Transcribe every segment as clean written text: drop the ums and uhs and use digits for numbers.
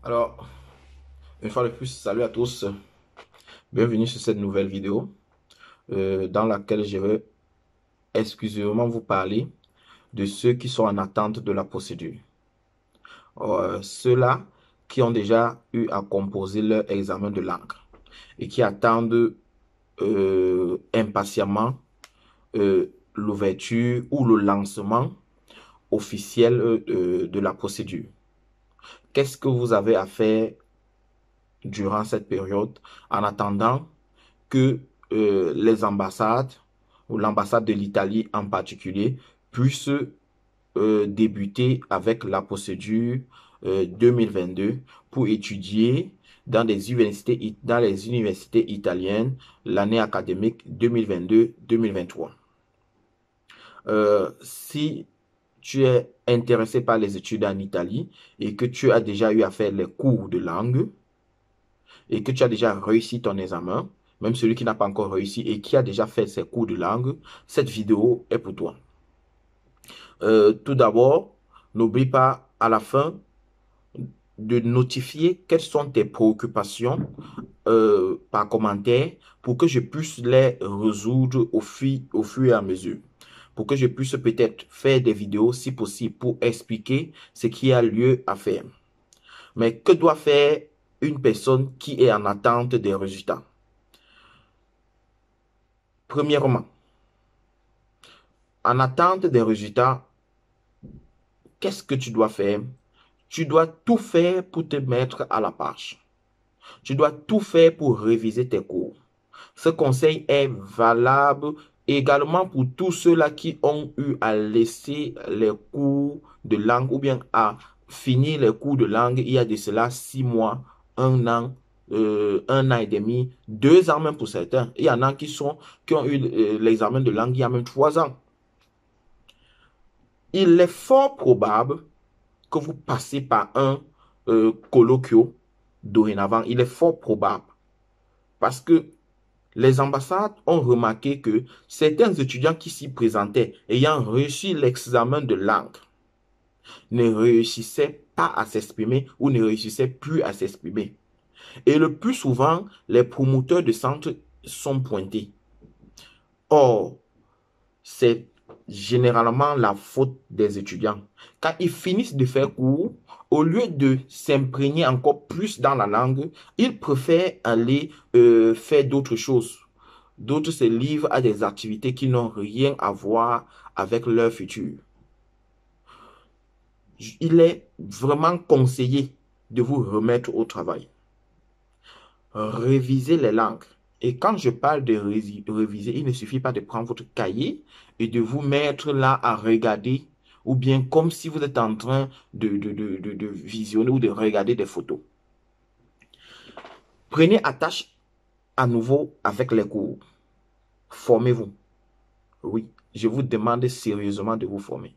Alors, une fois de plus, salut à tous. Bienvenue sur cette nouvelle vidéo dans laquelle je vais exclusivement vous parler de ceux qui sont en attente de la procédure. Ceux-là qui ont déjà eu à composer leur examen de langue et qui attendent impatiemment l'ouverture ou le lancement officiel de la procédure. Qu'est-ce que vous avez à faire durant cette période en attendant que les ambassades ou l'ambassade de l'Italie en particulier puissent débuter avec la procédure 2022 pour étudier dans les universités italiennes l'année académique 2022-2023. Si tu es intéressé par les études en Italie et que tu as déjà eu à faire les cours de langue, et que tu as déjà réussi ton examen, même celui qui n'a pas encore réussi et qui a déjà fait ses cours de langue, cette vidéo est pour toi. Tout d'abord, n'oublie pas à la fin de notifier quelles sont tes préoccupations par commentaire pour que je puisse les résoudre au fur et à mesure. Pour que je puisse peut-être faire des vidéos si possible pour expliquer ce qui a lieu à faire. Mais que doit faire une personne qui est en attente des résultats? Premièrement, en attente des résultats, qu'est-ce que tu dois faire? Tu dois tout faire pour te mettre à la page. Tu dois tout faire pour réviser tes cours. Ce conseil est valable également pour tous ceux-là qui ont eu à laisser les cours de langue ou bien à finir les cours de langue il y a de cela 6 mois, 1 an et demi, 2 ans même pour certains. Il y en a qui ont eu l'examen de langue il y a même 3 ans. Il est fort probable que vous passez par un colloquio dorénavant. Il est fort probable parce que les ambassades ont remarqué que certains étudiants qui s'y présentaient ayant réussi l'examen de langue ne réussissaient pas à s'exprimer ou ne réussissaient plus à s'exprimer. Et le plus souvent, les promoteurs de centres sont pointés. Or, c'est généralement la faute des étudiants. Quand ils finissent de faire cours, au lieu de s'imprégner encore plus dans la langue, ils préfèrent aller faire d'autres choses. D'autres se livrent à des activités qui n'ont rien à voir avec leur futur. Il est vraiment conseillé de vous remettre au travail. Réviser les langues. Et quand je parle de réviser, il ne suffit pas de prendre votre cahier et de vous mettre là à regarder, ou bien comme si vous êtes en train de visionner ou de regarder des photos. Prenez attache à nouveau avec les cours. Formez-vous. Oui, je vous demande sérieusement de vous former.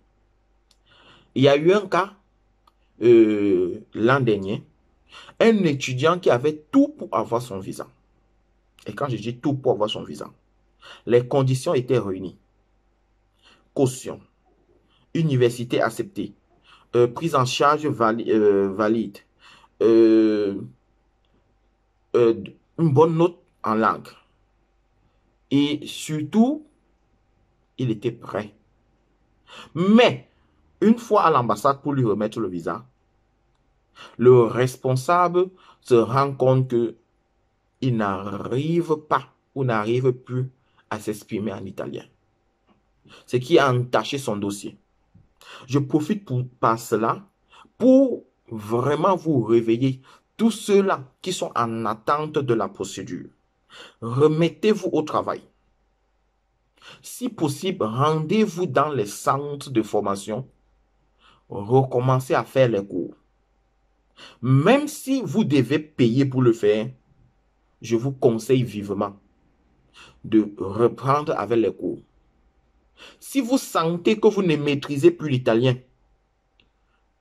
Il y a eu un cas l'an dernier, un étudiant qui avait tout pour avoir son visa. Et quand je dis tout pour avoir son visa, les conditions étaient réunies. Caution, université acceptée, prise en charge valide, euh, une bonne note en langue. Et surtout, il était prêt. Mais, une fois à l'ambassade pour lui remettre le visa, le responsable se rend compte qu'il n'arrive pas ou n'arrive plus à s'exprimer en italien. Ce qui a entaché son dossier. Je profite par cela pour vraiment vous réveiller, tous ceux-là qui sont en attente de la procédure. Remettez-vous au travail. Si possible, rendez-vous dans les centres de formation. Recommencez à faire les cours. Même si vous devez payer pour le faire, je vous conseille vivement de reprendre avec les cours. Si vous sentez que vous ne maîtrisez plus l'italien,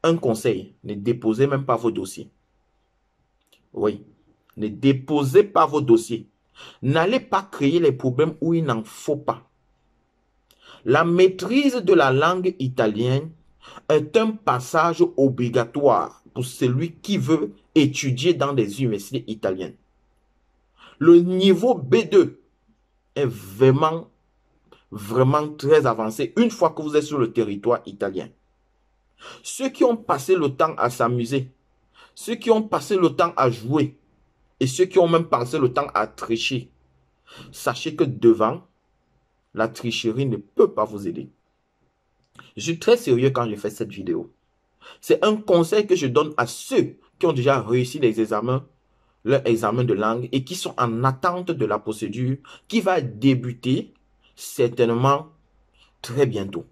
un conseil, ne déposez même pas vos dossiers. Oui, ne déposez pas vos dossiers. N'allez pas créer les problèmes où il n'en faut pas. La maîtrise de la langue italienne est un passage obligatoire pour celui qui veut étudier dans des universités italiennes. Le niveau B2 est vraiment très avancé une fois que vous êtes sur le territoire italien. Ceux qui ont passé le temps à s'amuser, ceux qui ont passé le temps à jouer et ceux qui ont même passé le temps à tricher, sachez que devant, la tricherie ne peut pas vous aider. Je suis très sérieux quand je fais cette vidéo. C'est un conseil que je donne à ceux qui ont déjà réussi les examens, leur examen de langue et qui sont en attente de la procédure qui va débuter certainement très bientôt.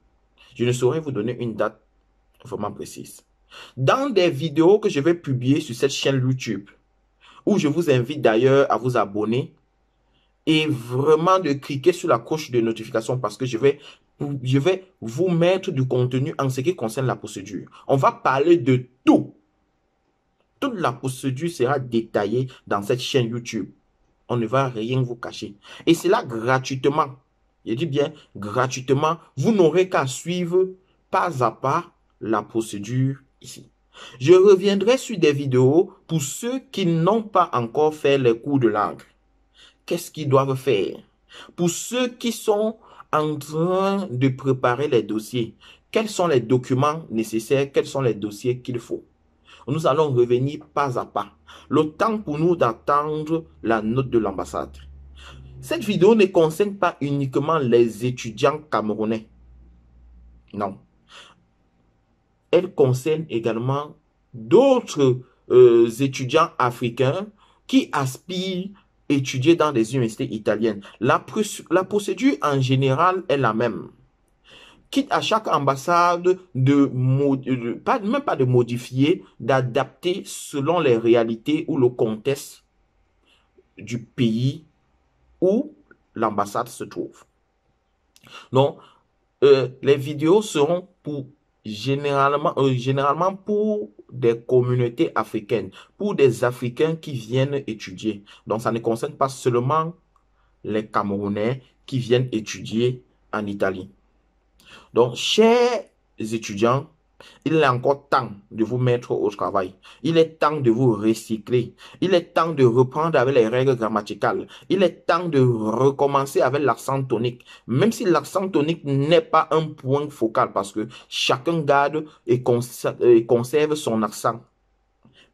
Je ne saurais vous donner une date vraiment précise. Dans des vidéos que je vais publier sur cette chaîne YouTube, où je vous invite d'ailleurs à vous abonner et vraiment de cliquer sur la cloche de notification parce que je vais vous mettre du contenu en ce qui concerne la procédure. On va parler de tout. Toute la procédure sera détaillée dans cette chaîne YouTube. On ne va rien vous cacher. Et c'est là gratuitement. Je dis bien gratuitement. Vous n'aurez qu'à suivre pas à pas la procédure ici. Je reviendrai sur des vidéos pour ceux qui n'ont pas encore fait les cours de langue. Qu'est-ce qu'ils doivent faire? Pour ceux qui sont en train de préparer les dossiers, quels sont les documents nécessaires? Quels sont les dossiers qu'il faut? Nous allons revenir pas à pas. Le temps pour nous d'attendre la note de l'ambassade. Cette vidéo ne concerne pas uniquement les étudiants camerounais. Non. Elle concerne également d'autres étudiants africains qui aspirent à étudier dans des universités italiennes. La procédure en général est la même. Quitte à chaque ambassade même pas de modifier, d'adapter selon les réalités ou le contexte du pays où l'ambassade se trouve. Donc, les vidéos seront généralement pour des communautés africaines, pour des Africains qui viennent étudier. Donc, ça ne concerne pas seulement les Camerounais qui viennent étudier en Italie. Donc, chers étudiants, il est encore temps de vous mettre au travail. Il est temps de vous recycler. Il est temps de reprendre avec les règles grammaticales. Il est temps de recommencer avec l'accent tonique. Même si l'accent tonique n'est pas un point focal parce que chacun garde et conserve son accent.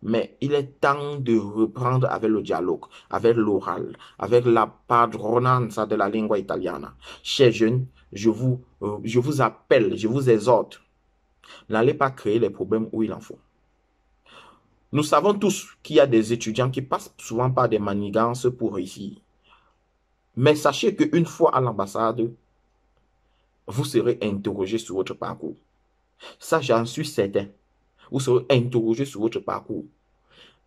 Mais il est temps de reprendre avec le dialogue, avec l'oral, avec la padronanza de la lingua italiana. Chers jeunes, je vous appelle, je vous exhorte. N'allez pas créer les problèmes où il en faut. Nous savons tous qu'il y a des étudiants qui passent souvent par des manigances pour réussir. Mais sachez qu'une fois à l'ambassade, vous serez interrogé sur votre parcours. Ça, j'en suis certain. Vous serez interrogé sur votre parcours.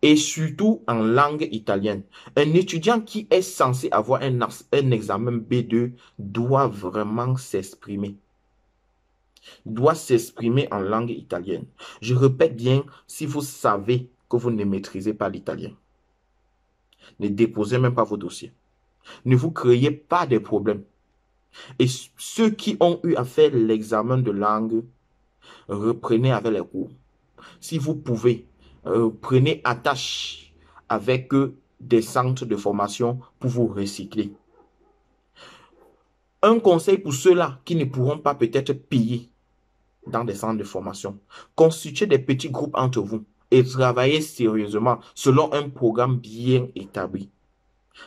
Et surtout en langue italienne. Un étudiant qui est censé avoir un examen B2 doit vraiment s'exprimer. Doit s'exprimer en langue italienne. Je répète bien, si vous savez que vous ne maîtrisez pas l'italien, ne déposez même pas vos dossiers. Ne vous créez pas des problèmes. Et ceux qui ont eu à faire l'examen de langue, reprenez avec les cours. Si vous pouvez, prenez attache avec des centres de formation pour vous recycler. Un conseil pour ceux-là qui ne pourront pas peut-être payer dans des centres de formation. Constituez des petits groupes entre vous et travaillez sérieusement selon un programme bien établi.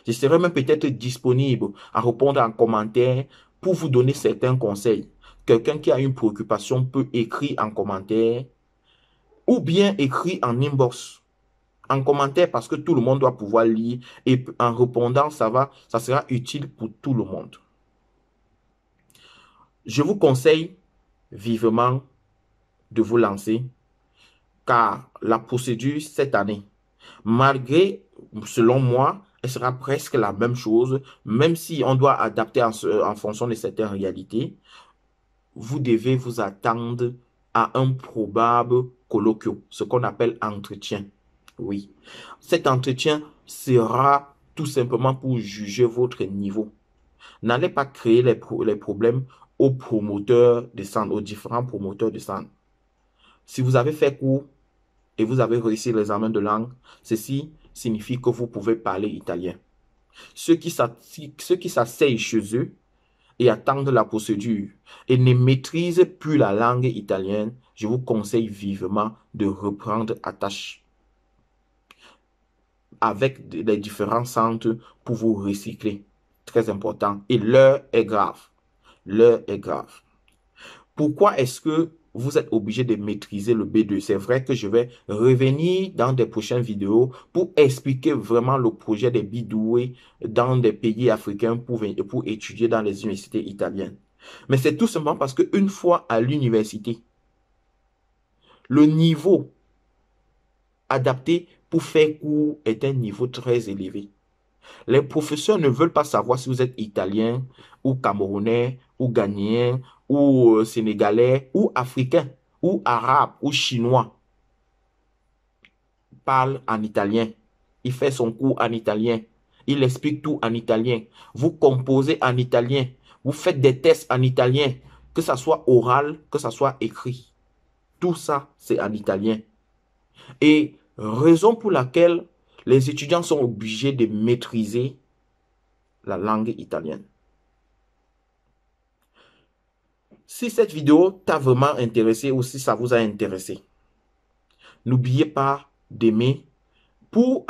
Je serai même peut-être disponible à répondre en commentaire pour vous donner certains conseils. Quelqu'un qui a une préoccupation peut écrire en commentaire ou bien écrire en inbox. En commentaire parce que tout le monde doit pouvoir lire et en répondant, ça sera utile pour tout le monde. Je vous conseille vivement de vous lancer car la procédure cette année, malgré, selon moi, elle sera presque la même chose, même si on doit adapter en fonction de certaines réalités, vous devez vous attendre à un probable colloquio, ce qu'on appelle entretien. Oui, cet entretien sera tout simplement pour juger votre niveau. N'allez pas créer les problèmes aux promoteurs de centre, aux différents promoteurs de centre. Si vous avez fait cours, et vous avez réussi l'examen de langue, ceci signifie que vous pouvez parler italien. Ceux qui s'asseyent chez eux et attendent la procédure et ne maîtrisent plus la langue italienne, je vous conseille vivement de reprendre attache avec les différents centres pour vous recycler. Très important. Et l'heure est grave. L'heure est grave. Pourquoi est-ce que vous êtes obligé de maîtriser le B2? C'est vrai que je vais revenir dans des prochaines vidéos pour expliquer vraiment le projet des bidoués dans des pays africains pour étudier dans les universités italiennes. Mais c'est tout simplement parce qu'une fois à l'université, le niveau adapté pour faire cours est un niveau très élevé. Les professeurs ne veulent pas savoir si vous êtes italien ou camerounais ou ghanéen ou sénégalais ou africain ou arabe ou chinois. Il parle en italien. Il fait son cours en italien. Il explique tout en italien. Vous composez en italien. Vous faites des tests en italien. Que ça soit oral, que ça soit écrit. Tout ça, c'est en italien. Et raison pour laquelle les étudiants sont obligés de maîtriser la langue italienne. Si cette vidéo t'a vraiment intéressé ou si ça vous a intéressé, n'oubliez pas d'aimer pour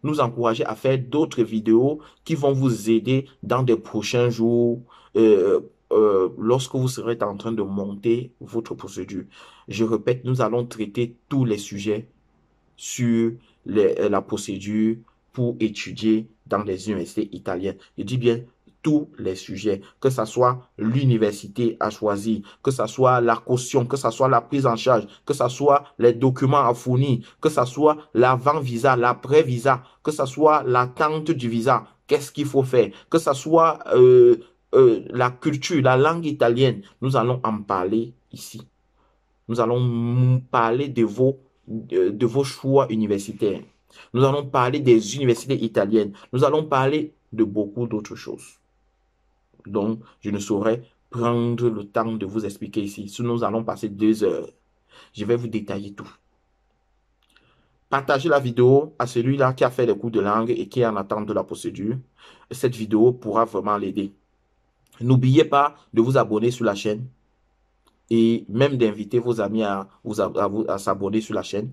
nous encourager à faire d'autres vidéos qui vont vous aider dans des prochains jours lorsque vous serez en train de monter votre procédure. Je répète, nous allons traiter tous les sujets sur la procédure pour étudier dans les universités italiennes. Je dis bien tous les sujets, que ce soit l'université à choisir, que ce soit la caution, que ce soit la prise en charge, que ce soit les documents à fournir, que ce soit l'avant-visa, l'après-visa, que ce soit l'attente du visa, qu'est-ce qu'il faut faire, que ce soit la culture, la langue italienne. Nous allons en parler ici. Nous allons parler de vos choix universitaires. Nous allons parler des universités italiennes. Nous allons parler de beaucoup d'autres choses. Donc, je ne saurais prendre le temps de vous expliquer ici. Sinon, nous allons passer 2 heures. Je vais vous détailler tout. Partagez la vidéo à celui-là qui a fait les cours de langue et qui est en attente de la procédure. Cette vidéo pourra vraiment l'aider. N'oubliez pas de vous abonner sur la chaîne et même d'inviter vos amis à s'abonner sur la chaîne.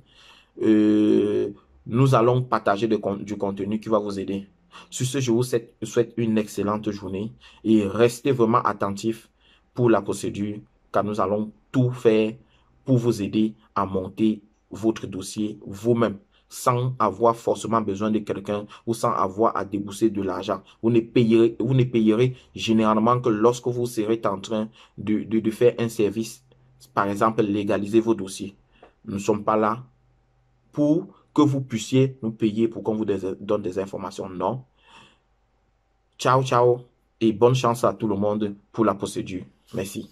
Nous allons partager du contenu qui va vous aider. Sur ce, je vous souhaite une excellente journée et restez vraiment attentifs pour la procédure car nous allons tout faire pour vous aider à monter votre dossier vous-même sans avoir forcément besoin de quelqu'un ou sans avoir à débourser de l'argent. Vous ne payerez généralement que lorsque vous serez en train de faire un service, par exemple légaliser vos dossiers. Nous ne sommes pas là pour que vous puissiez nous payer pour qu'on vous donne des informations. Non. Ciao, ciao et bonne chance à tout le monde pour la procédure. Merci.